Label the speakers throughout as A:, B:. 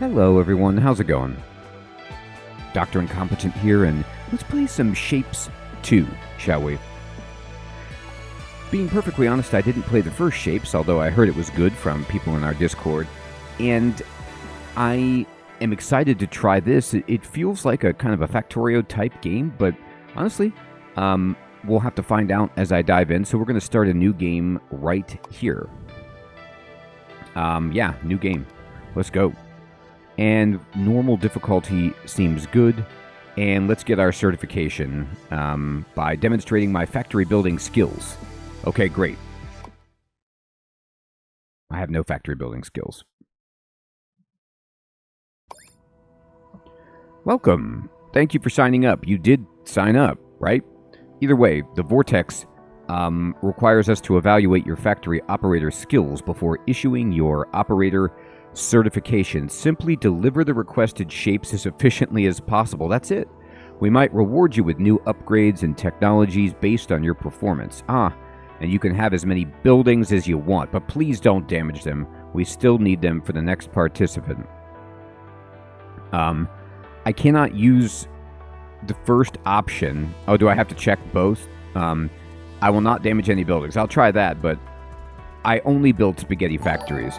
A: Hello everyone, how's it going? Dr. Incompetent here, and let's play some Shapes 2, shall we? Being perfectly honest, I didn't play the first Shapes, although I heard it was good from people in our Discord, and I am excited to try this. It feels like a kind of a Factorio type game, but honestly, we'll have to find out as I dive in, so we're going to start a new game right here. Yeah, new game. Let's go. And normal difficulty seems good. And let's get our certification by demonstrating my factory building skills. Okay, great. I have no factory building skills. Welcome. Thank you for signing up. You did sign up, right? Either way, the Vortex requires us to evaluate your factory operator skills before issuing your operator certification. Simply deliver the requested shapes as efficiently as possible. That's it. We might reward you with new upgrades and technologies based on your performance. And you can have as many buildings as you want, but please don't damage them. We still need them for the next participant. I cannot use the first option. Oh, do I have to check both? I will not damage any buildings. I'll try that, but I only build spaghetti factories.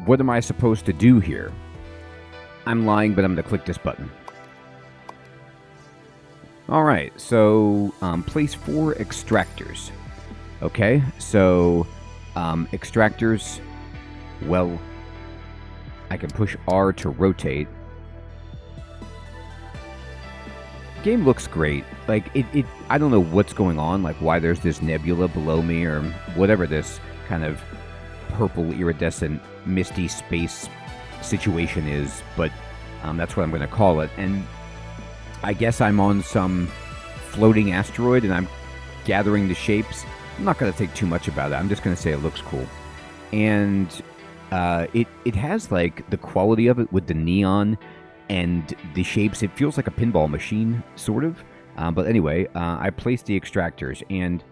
A: What am I supposed to do here? I'm lying, but I'm going to click this button. Alright, so place 4 extractors. Okay, so extractors, well, I can push R to rotate. Game looks great. Like, I don't know what's going on, like why there's this nebula below me or whatever this kind of purple iridescent misty space situation is, but that's what I'm going to call it. And I guess I'm on some floating asteroid and I'm gathering the shapes. I'm not going to think too much about it. I'm just going to say it looks cool. And it has like the quality of it with the neon and the shapes. It feels like a pinball machine, sort of. But anyway, I placed the extractors, and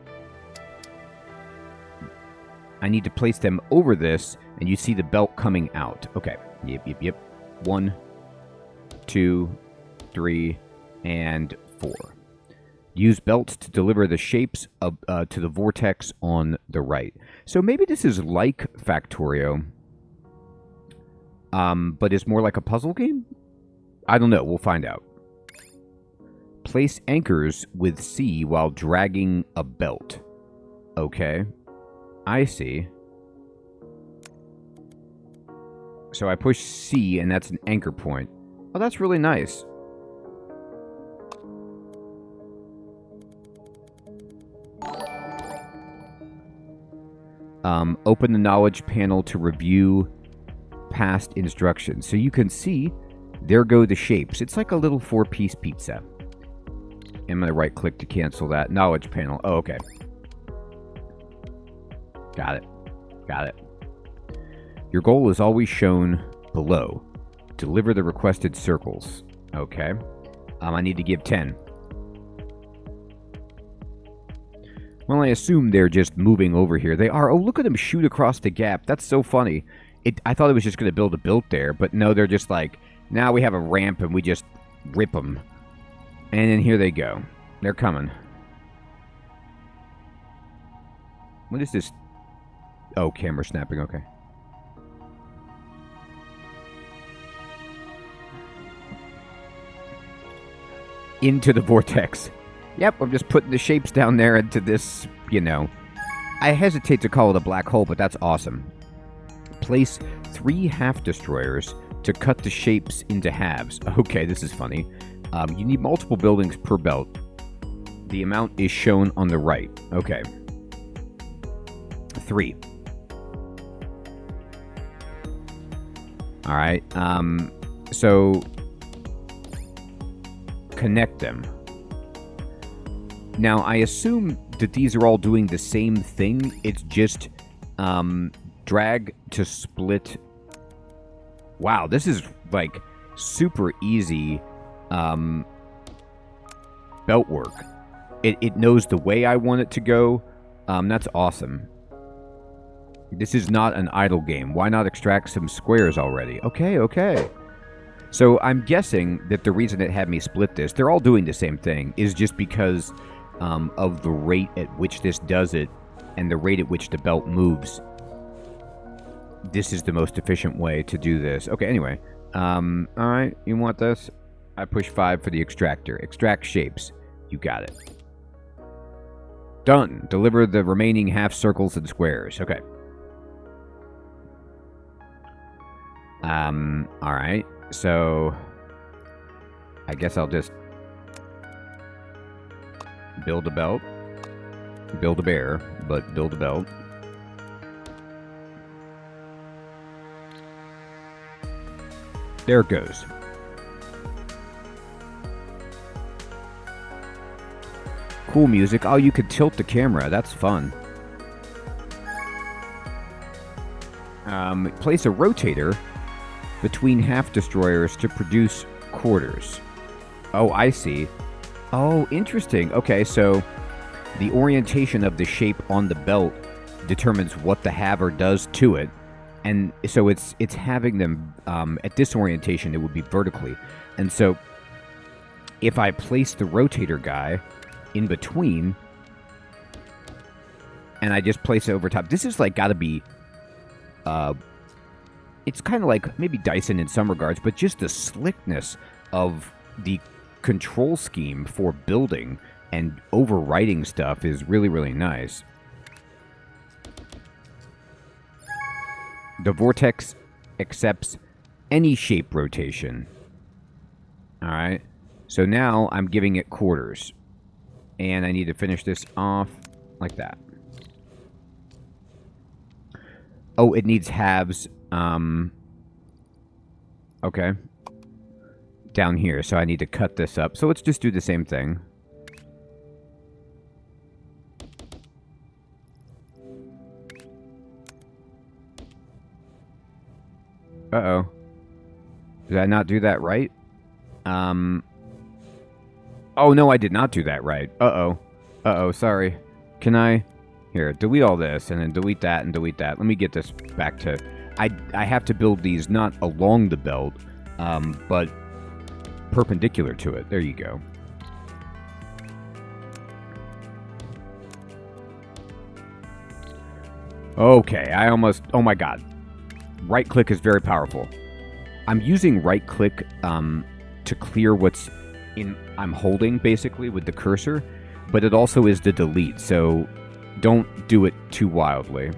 A: I need to place them over this, and you see the belt coming out. Okay. Yep. 1, 2, 3, and 4. Use belts to deliver the shapes to the vortex on the right. So maybe this is like Factorio, but it's more like a puzzle game? I don't know. We'll find out. Place anchors with C while dragging a belt. Okay. I see. So I push C, and that's an anchor point. Oh, that's really nice. Open the knowledge panel to review past instructions. So you can see, there go the shapes. It's like a little 4-piece pizza. I'm going to right-click to cancel that. Knowledge panel. Oh, okay. Got it. Your goal is always shown below. Deliver the requested circles. Okay. I need to give 10. Well, I assume they're just moving over here. They are. Oh, look at them shoot across the gap. That's so funny. I thought it was just going to build a build there, but no, they're just like, now we have a ramp and we just rip them. And then here they go. They're coming. What is this? Oh, camera snapping. Okay. Into the vortex. Yep, I'm just putting the shapes down there into this, you know. I hesitate to call it a black hole, but that's awesome. Place 3 half-destroyers to cut the shapes into halves. Okay, this is funny. You need multiple buildings per belt. The amount is shown on the right. Okay. 3. Alright, so connect them. Now, I assume that these are all doing the same thing. It's just drag to split. Wow, this is like super easy belt work. It knows the way I want it to go. That's awesome. This is not an idle game. Why not extract some squares already? Okay. So I'm guessing that the reason it had me split this, they're all doing the same thing, is just because of the rate at which this does it and the rate at which the belt moves. This is the most efficient way to do this. Okay, anyway. Alright, you want this? I push 5 for the extractor. Extract shapes. You got it. Done. Deliver the remaining half circles and squares. Okay. Alright. So, I guess I'll just build a belt. Build a bear, but build a belt. There it goes. Cool music. Oh, you could tilt the camera. That's fun. Place a rotator between half destroyers to produce quarters. Oh, I see. Oh, interesting. Okay, so the orientation of the shape on the belt determines what the haver does to it. And so it's having them at this orientation, it would be vertically. And so if I place the rotator guy in between and I just place it over top, this is like got to be it's kind of like maybe Dyson in some regards, but just the slickness of the control scheme for building and overwriting stuff is really, really nice. The vortex accepts any shape rotation. Alright, so now I'm giving it quarters. And I need to finish this off like that. Oh, it needs halves. Okay. Down here, so I need to cut this up. So let's just do the same thing. Uh-oh. Did I not do that right? Oh, no, I did not do that right. Uh-oh. Uh-oh, sorry. Can I... Here, delete all this, and then delete that, and delete that. Let me get this back to... I have to build these not along the belt, but perpendicular to it. There you go. Okay, I almost... Oh my god. Right-click is very powerful. I'm using right-click to clear what's I'm holding, basically, with the cursor, but it also is the delete, so don't do it too wildly.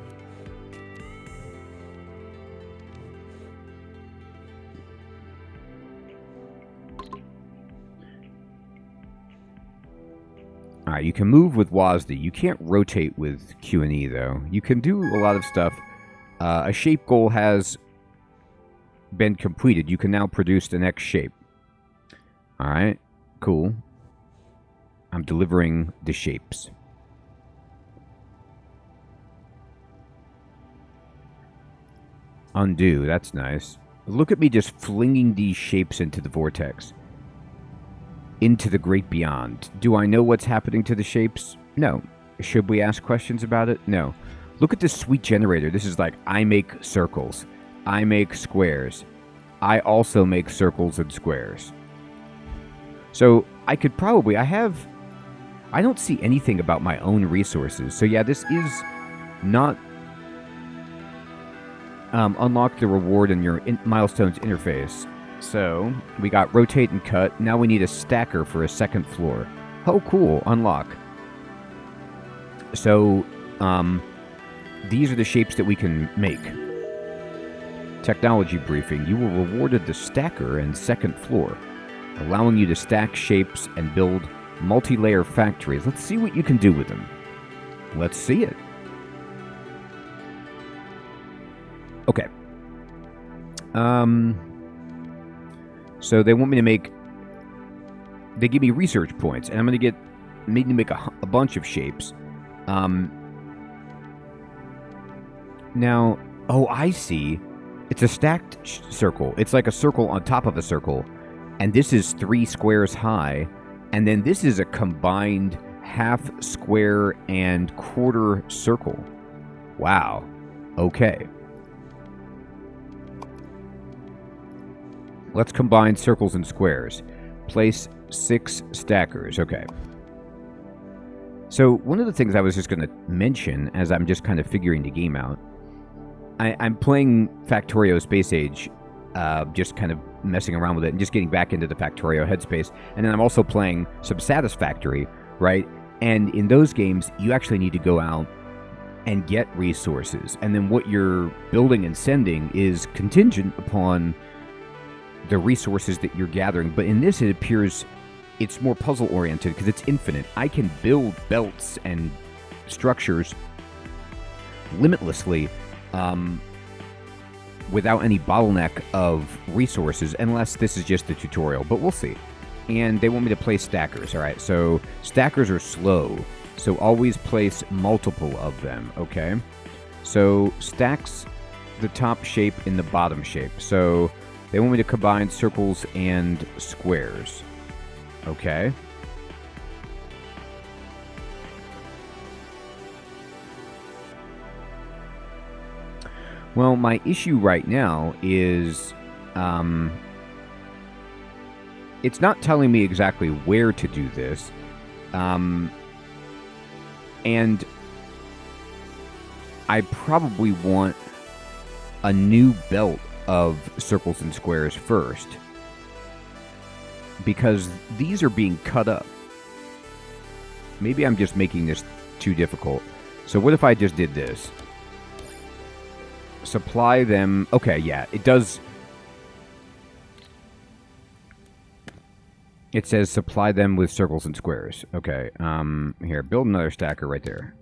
A: Alright, you can move with WASD. You can't rotate with Q and E, though. You can do a lot of stuff. A shape goal has been completed. You can now produce the next shape. Alright, cool. I'm delivering the shapes. Undo, that's nice. Look at me just flinging these shapes into the vortex. Into the great beyond. Do I know what's happening to the shapes? No. Should we ask questions about it? No. Look at this sweet generator. This is like, I make circles. I make squares. I also make circles and squares. So, I could probably... I don't see anything about my own resources. So yeah, this is not... unlock the reward in your milestones interface. So, we got rotate and cut. Now we need a stacker for a second floor. Oh, cool. Unlock. So, these are the shapes that we can make. Technology briefing. You were rewarded the stacker and second floor, allowing you to stack shapes and build multi-layer factories. Let's see what you can do with them. Let's see it. Okay. So they want me to make... They give me research points, and I'm going to need to make a bunch of shapes. Now, oh, I see. It's a stacked circle. It's like a circle on top of a circle. And this is 3 squares high. And then this is a combined half square and quarter circle. Wow. Okay. Let's combine circles and squares. Place 6 stackers. Okay. So one of the things I was just going to mention as I'm just kind of figuring the game out, I'm playing Factorio Space Age, just kind of messing around with it and just getting back into the Factorio headspace. And then I'm also playing some Satisfactory, right? And in those games, you actually need to go out and get resources. And then what you're building and sending is contingent upon the resources that you're gathering. But in this, it appears it's more puzzle-oriented because it's infinite. I can build belts and structures limitlessly without any bottleneck of resources, unless this is just the tutorial, but we'll see. And they want me to place stackers. All right, so stackers are slow, so always place multiple of them, okay? So stacks the top shape in the bottom shape. So they want me to combine circles and squares, okay? Well, my issue right now is it's not telling me exactly where to do this. And I probably want a new belt of circles and squares first, because these are being cut up. Maybe I'm just making this too difficult. So what if I just did this? Supply them. Okay, yeah, it does. It says supply them with circles and squares. Okay, here, build another stacker right there.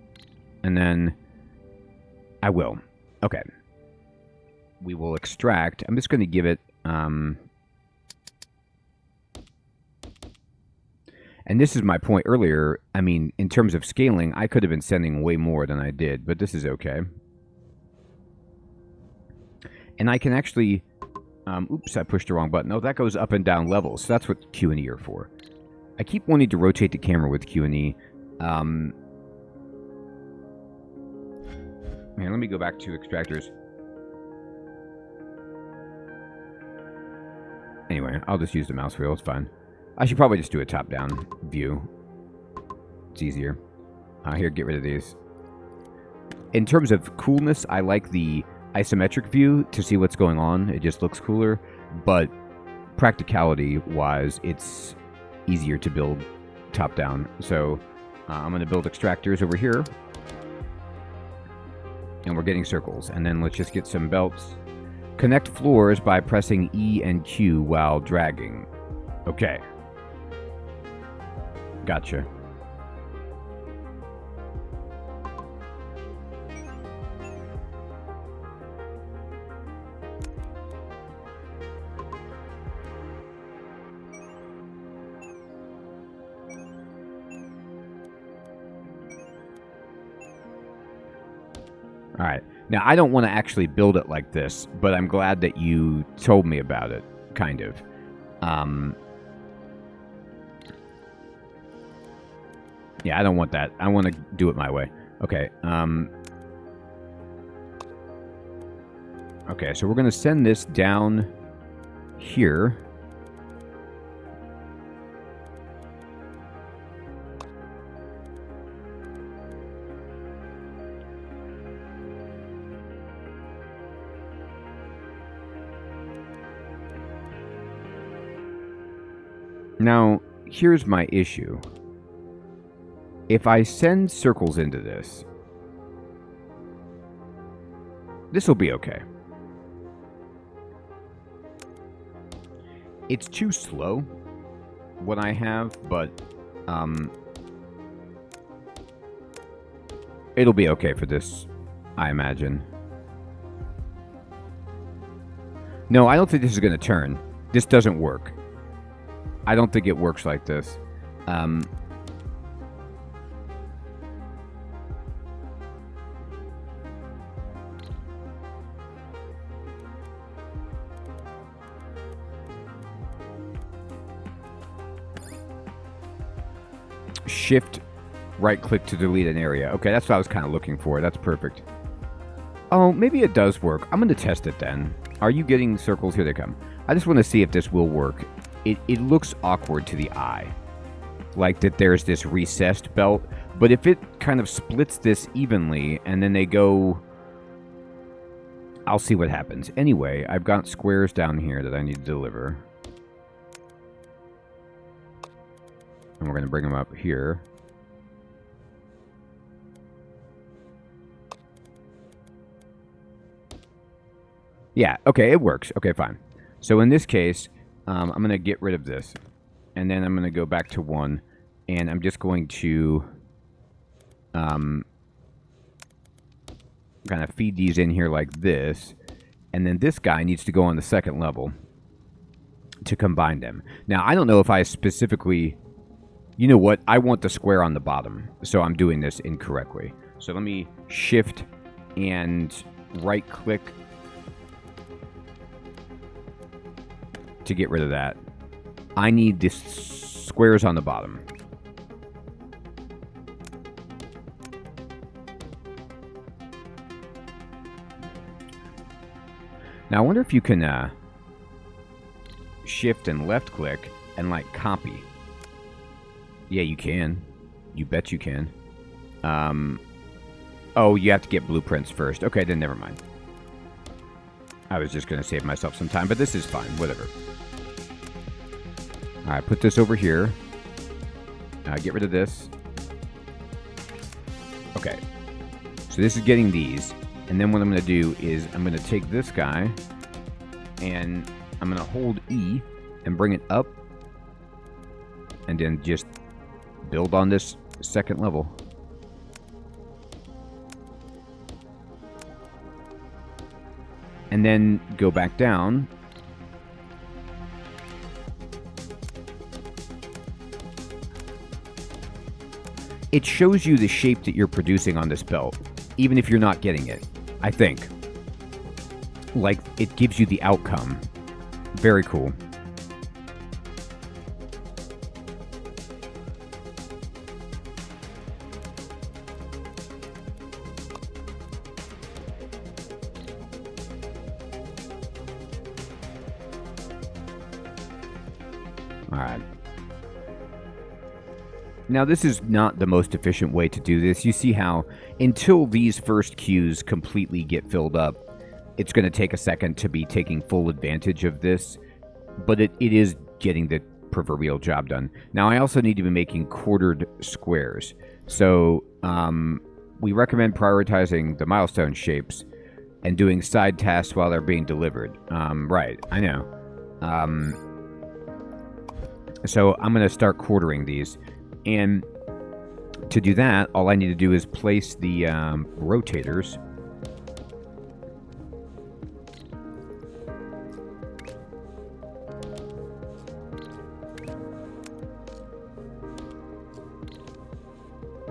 A: And then I will. Okay. We will extract. I'm just going to give it, and this is my point earlier. I mean, in terms of scaling, I could have been sending way more than I did, but this is okay. And I can actually, oops, I pushed the wrong button. Oh, that goes up and down levels. So that's what Q and E are for. I keep wanting to rotate the camera with Q and E. Man, let me go back to extractors. Anyway, I'll just use the mouse wheel. It's fine. I should probably just do a top-down view. It's easier. Here, get rid of these. In terms of coolness, I like the isometric view to see what's going on. It just looks cooler. But practicality-wise, it's easier to build top-down. So I'm going to build extractors over here. And we're getting circles. And then let's just get some belts. Connect floors by pressing E and Q while dragging. Okay. Gotcha. All right. Now, I don't want to actually build it like this, but I'm glad that you told me about it, kind of. Yeah, I don't want that. I want to do it my way. Okay. Okay, so we're going to send this down here. Now, here's my issue. If I send circles into this, this will be okay. It's too slow, what I have, but it'll be okay for this, I imagine. No, I don't think this is going to turn. This doesn't work. I don't think it works like this. Shift right click to delete an area. Okay, that's what I was kind of looking for. That's perfect. Oh, maybe it does work. I'm going to test it then. Are you getting circles? Here they come. I just want to see if this will work. It looks awkward to the eye. Like that there's this recessed belt. But if it kind of splits this evenly and then they go... I'll see what happens. Anyway, I've got squares down here that I need to deliver. And we're going to bring them up here. Yeah, okay, it works. Okay, fine. So in this case, I'm going to get rid of this. And then I'm going to go back to 1. And I'm just going to kind of feed these in here like this. And then this guy needs to go on the second level to combine them. Now, I don't know if I specifically... You know what? I want the square on the bottom. So I'm doing this incorrectly. So let me shift and right-click to get rid of that. I need the squares on the bottom. Now, I wonder if you can shift and left-click and, like, copy. Yeah, you can. You bet you can. Oh, you have to get blueprints first. Okay, then never mind. I was just going to save myself some time, but this is fine. Whatever. All right, put this over here. Get rid of this. Okay. So this is getting these. And then what I'm going to do is I'm going to take this guy and I'm going to hold E and bring it up and then just build on this second level. And then go back down. It shows you the shape that you're producing on this belt, even if you're not getting it, I think. Like, it gives you the outcome. Very cool. Alright. Now, this is not the most efficient way to do this. You see how, until these first queues completely get filled up, it's going to take a second to be taking full advantage of this. But it is getting the proverbial job done. Now, I also need to be making quartered squares. So, we recommend prioritizing the milestone shapes and doing side tasks while they're being delivered. Right, I know. So, I'm going to start quartering these. And to do that, all I need to do is place the rotators.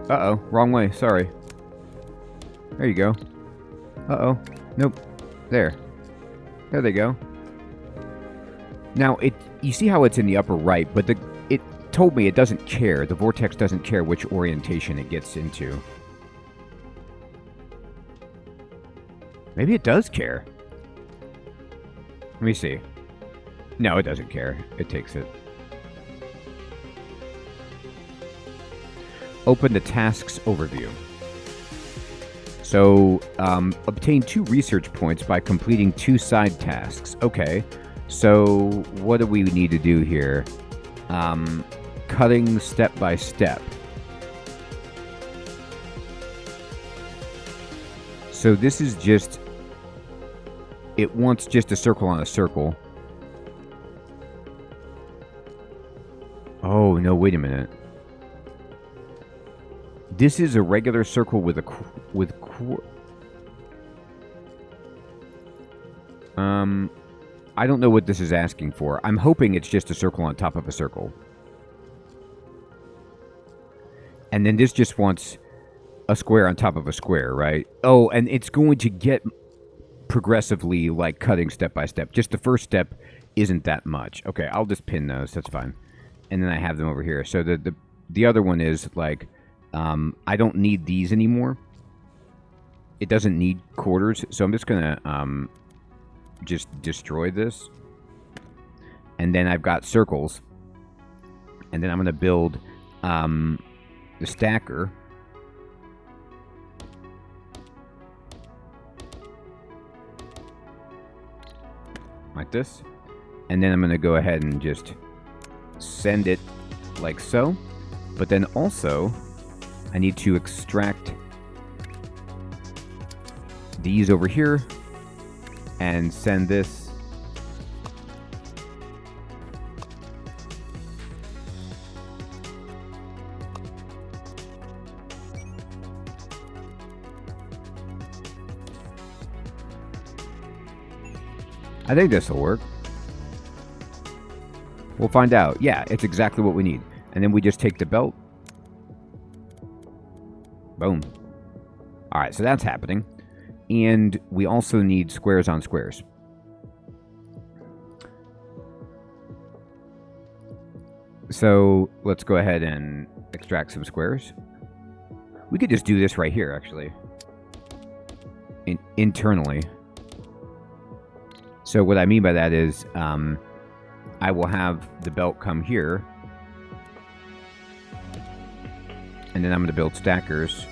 A: Uh-oh, wrong way, sorry. There you go. Uh-oh, nope, there. There they go. Now, you see how it's in the upper right, but it told me it doesn't care. The vortex doesn't care which orientation it gets into. Maybe it does care. Let me see. No, it doesn't care. It takes it. Open the tasks overview. So, obtain 2 research points by completing 2 side tasks. Okay. So, what do we need to do here? Cutting step by step. So this is just... It wants just a circle on a circle. Oh, no, wait a minute. This is a regular circle with I don't know what this is asking for. I'm hoping it's just a circle on top of a circle. And then this just wants a square on top of a square, right? Oh, and it's going to get progressively, like, cutting step by step. Just the first step isn't that much. Okay, I'll just pin those. That's fine. And then I have them over here. So the other one is, like, I don't need these anymore. It doesn't need quarters. So I'm just going to just destroy this. And then I've got circles. And then I'm going to build the stacker. Like this. And then I'm going to go ahead and just send it like so. But then also, I need to extract these over here and send this I think this will work. We'll find out. Yeah, it's exactly what we need. And then we just take the belt. Boom. All right, so that's happening. And we also need squares on squares. So let's go ahead and extract some squares. We could just do this right here, actually. Internally. So what I mean by that is I will have the belt come here. And then I'm going to build stackers.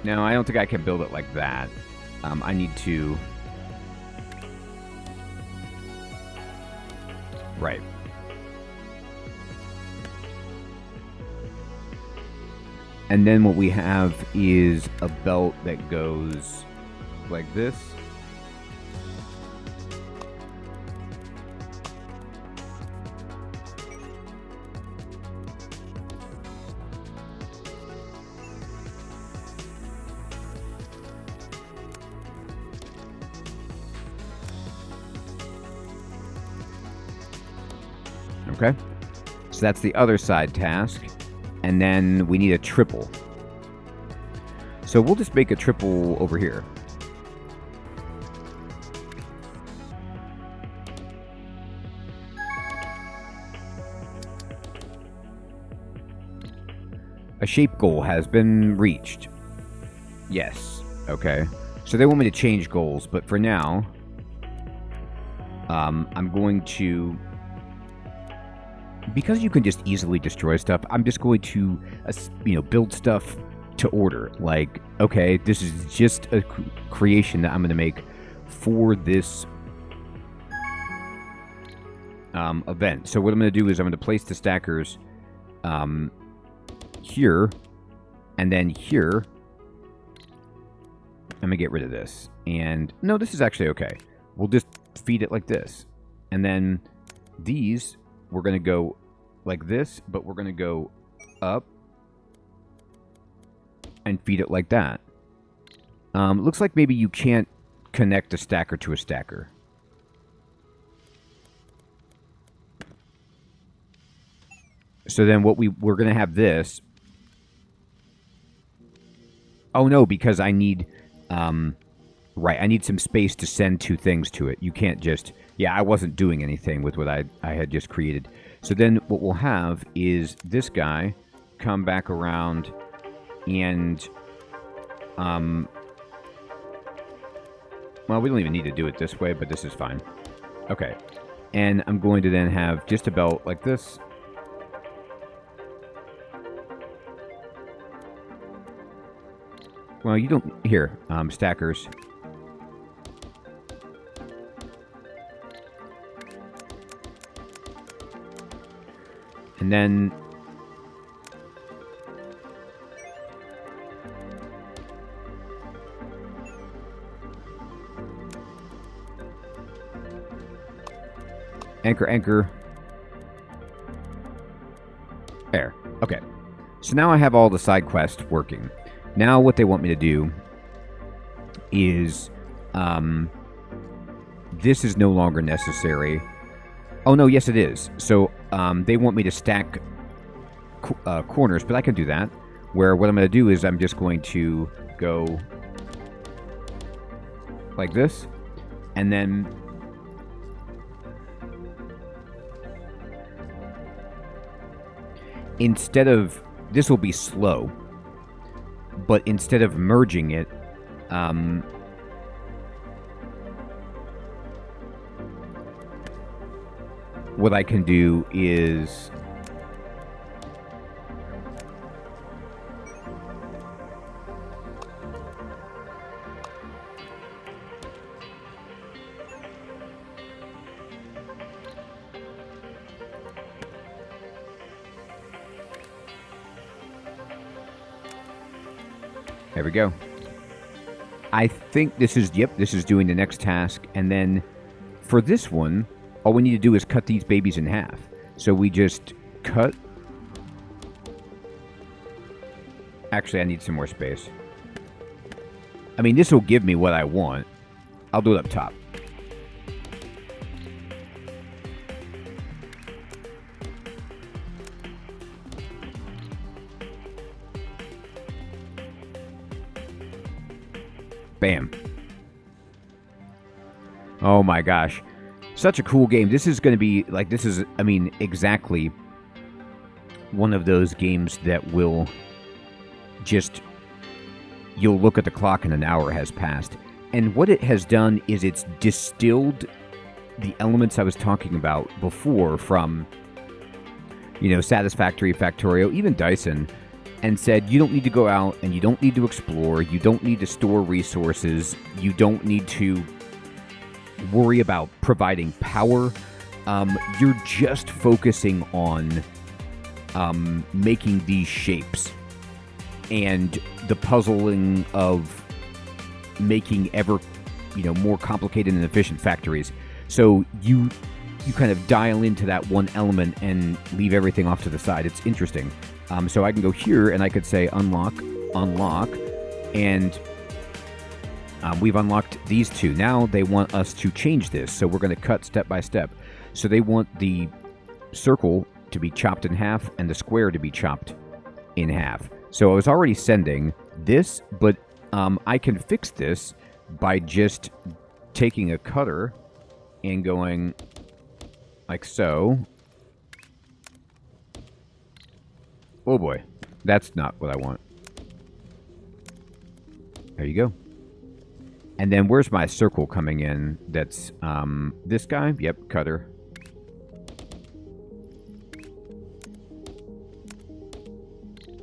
A: No, I don't think I can build it like that. I need to... Right. And then what we have is a belt that goes like this. Okay, so that's the other side task. And then we need a triple. So we'll just make a triple over here. A shape goal has been reached. Yes. Okay. So they want me to change goals, but for now, I'm going to... Because you can just easily destroy stuff, I'm just going to, build stuff to order. Like, okay, this is just a creation that I'm going to make for this event. So what I'm going to do is I'm going to place the stackers here, and then here. I'm going to get rid of this. And, no, this is actually okay. We'll just feed it like this. And then these... We're going to go like this, but we're going to go up and feed it like that. Looks like maybe you can't connect a stacker to a stacker. So then what we're going to have this. Oh, no, because I need... right, I need some space to send two things to it. You can't just... Yeah, I wasn't doing anything with what I had just created. So then what we'll have is this guy come back around and... well, we don't even need to do it this way, but this is fine. Okay. And I'm going to then have just a belt like this. Well, you don't... Here, stackers... And then anchor. There. Okay. So now I have all the side quests working. Now what they want me to do is this is no longer necessary. Oh, no, yes, it is. So they want me to stack corners, but I can do that. Where what I'm going to do is I'm just going to go like this. And then... instead of, this will be slow, but instead of merging it, what I can do is there we go. I think this is, yep, this is doing the next task. And then for this one, all we need to do is cut these babies in half. So we just cut. Actually, I need some more space. I mean, this will give me what I want. I'll do it up top. Bam. Oh my gosh. Such a cool game. This is going to be, like, this is, I mean, exactly one of those games that will just, you'll look at the clock and an hour has passed. And what it has done is it's distilled the elements I was talking about before from, you know, Satisfactory, Factorio, even Dyson, and said, you don't need to go out and you don't need to explore, you don't need to store resources, you don't need to worry about providing power. You're just focusing on making these shapes and the puzzling of making ever, you know, more complicated and efficient factories. So you kind of dial into that one element and leave everything off to the side. It's interesting. So I can go here and I could say unlock, unlock, and we've unlocked these two. Now they want us to change this, so we're going to cut step by step. So they want the circle to be chopped in half and the square to be chopped in half. So I was already sending this, but I can fix this by just taking a cutter and going like so. Oh boy, that's not what I want. There you go. And then where's my circle coming in? That's this guy. Yep, cutter.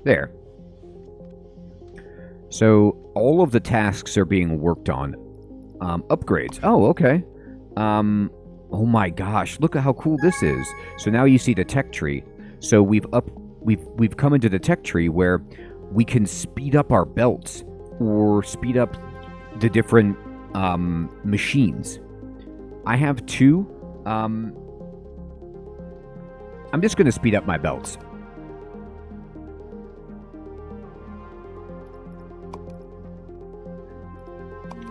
A: There. So all of the tasks are being worked on. Upgrades. Oh, okay. Oh my gosh, look at how cool this is. So now you see the tech tree. So we've come into the tech tree where we can speed up our belts or speed up the different machines. I have two. I'm just going to speed up my belts.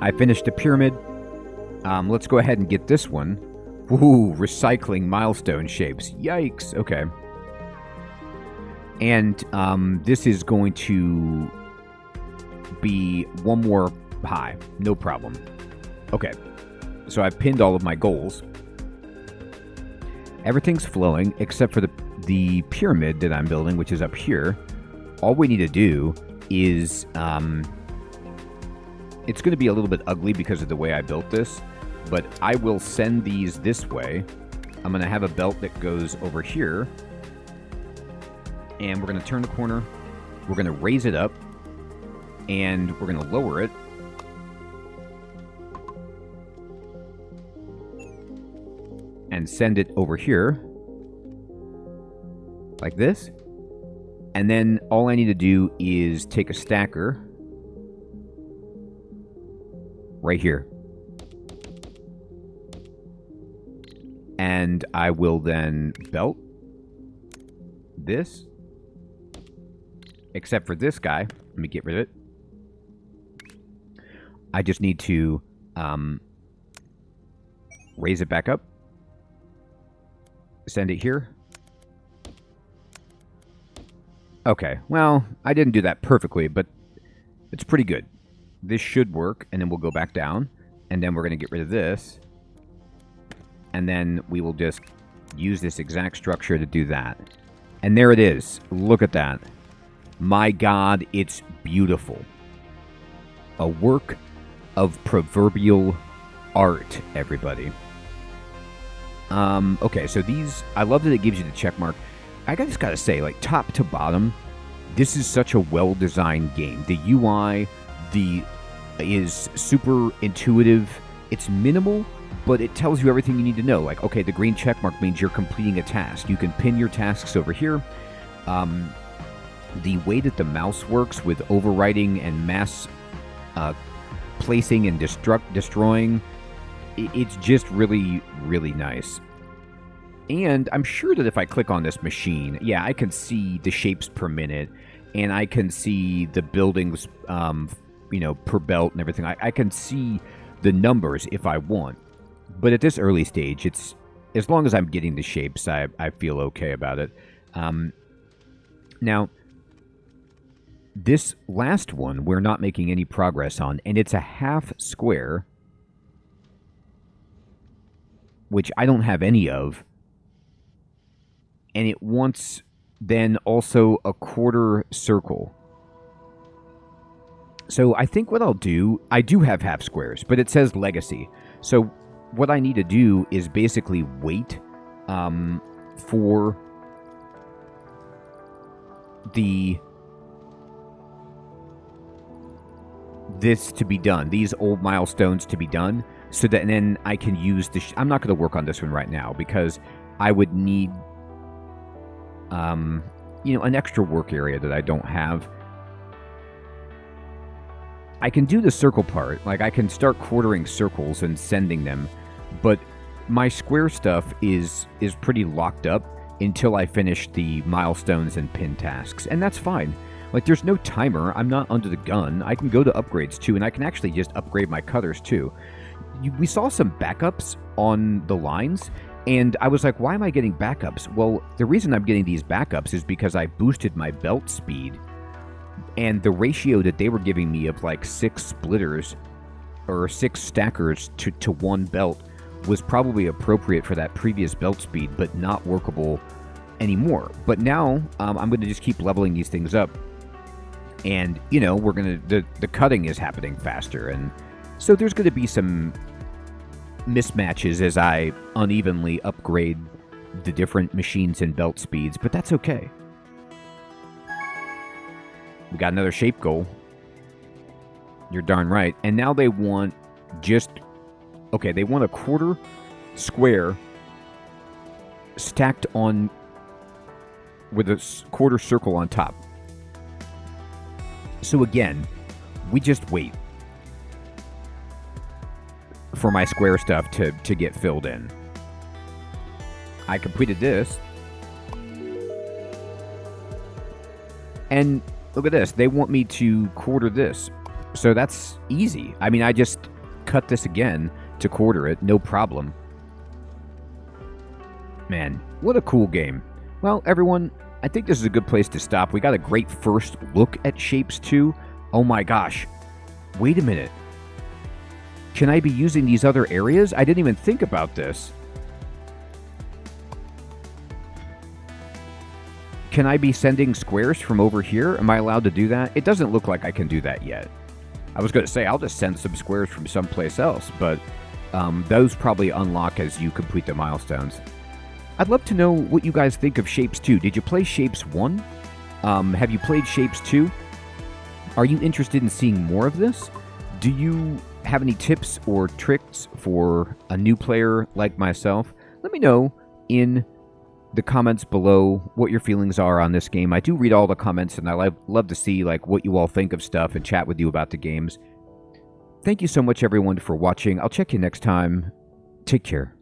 A: I finished the pyramid. Let's go ahead and get this one. Ooh, recycling milestone shapes. Yikes. Okay. And this is going to be one more high. No problem. Okay. So I've pinned all of my goals. Everything's flowing except for the pyramid that I'm building, which is up here. All we need to do is... it's going to be a little bit ugly because of the way I built this, but I will send these this way. I'm going to have a belt that goes over here, and we're going to turn the corner. We're going to raise it up, and we're going to lower it. And send it over here, like this. And then all I need to do is take a stacker right here. And I will then belt this. Except for this guy. Let me get rid of it. I just need to raise it back up. Send it here. Okay, well, I didn't do that perfectly, but it's pretty good. This should work, and then we'll go back down, and then we're going to get rid of this, and then we will just use this exact structure to do that. And there it is. Look at that. My God, it's beautiful. A work of proverbial art, everybody. Okay, so these, I love that it gives you the check mark. I just gotta say, like, top to bottom, this is such a well-designed game. The UI is super intuitive. It's minimal, but it tells you everything you need to know. Like, okay, the green check mark means you're completing a task. You can pin your tasks over here. The way that the mouse works with overwriting and mass placing and destroying, it's just really, really nice. And I'm sure that if I click on this machine, yeah, I can see the shapes per minute, and I can see the buildings, per belt and everything. I can see the numbers if I want. But at this early stage, it's as long as I'm getting the shapes, I feel okay about it. Now, this last one, we're not making any progress on, and it's a half square, which I don't have any of. And it wants then also a quarter circle. So I think what I'll do, I do have half squares, but it says legacy. So what I need to do is basically wait for this to be done, these old milestones to be done, so that then I can use the... I'm not going to work on this one right now because I would need an extra work area that I don't have. I can do the circle part, like I can start quartering circles and sending them, but my square stuff is pretty locked up until I finish the milestones and pin tasks, and that's fine. Like, there's no timer, I'm not under the gun, I can go to upgrades too, and I can actually just upgrade my cutters too. We saw some backups on the lines, and I was like, why am I getting backups? Well, the reason I'm getting these backups is because I boosted my belt speed, and the ratio that they were giving me of like 6 splitters or 6 stackers to one belt was probably appropriate for that previous belt speed, but not workable anymore. But now I'm going to just keep leveling these things up, and we're going to the cutting is happening faster, and so there's going to be some mismatches as I unevenly upgrade the different machines and belt speeds, but that's okay. We got another shape goal. You're darn right. And now they want they want a quarter square stacked on with a quarter circle on top. So again, we just wait for my square stuff to get filled in. I completed this. And look at this. They want me to quarter this. So that's easy. I mean, I just cut this again to quarter it. No problem. Man, what a cool game. Well, everyone, I think this is a good place to stop. We got a great first look at Shapes 2. Oh my gosh. Wait a minute. Can I be using these other areas? I didn't even think about this. Can I be sending squares from over here? Am I allowed to do that? It doesn't look like I can do that yet. I was going to say I'll just send some squares from someplace else, but those probably unlock as you complete the milestones. I'd love to know what you guys think of Shapes 2. Did you play Shapes 1? Have you played Shapes 2? Are you interested in seeing more of this? Do you have any tips or tricks for a new player like myself? Let me know in the comments below what your feelings are on this game. I do read all the comments, and I love to see what you all think of stuff and chat with you about the games. Thank you so much, everyone, for watching. I'll check you next time. Take care.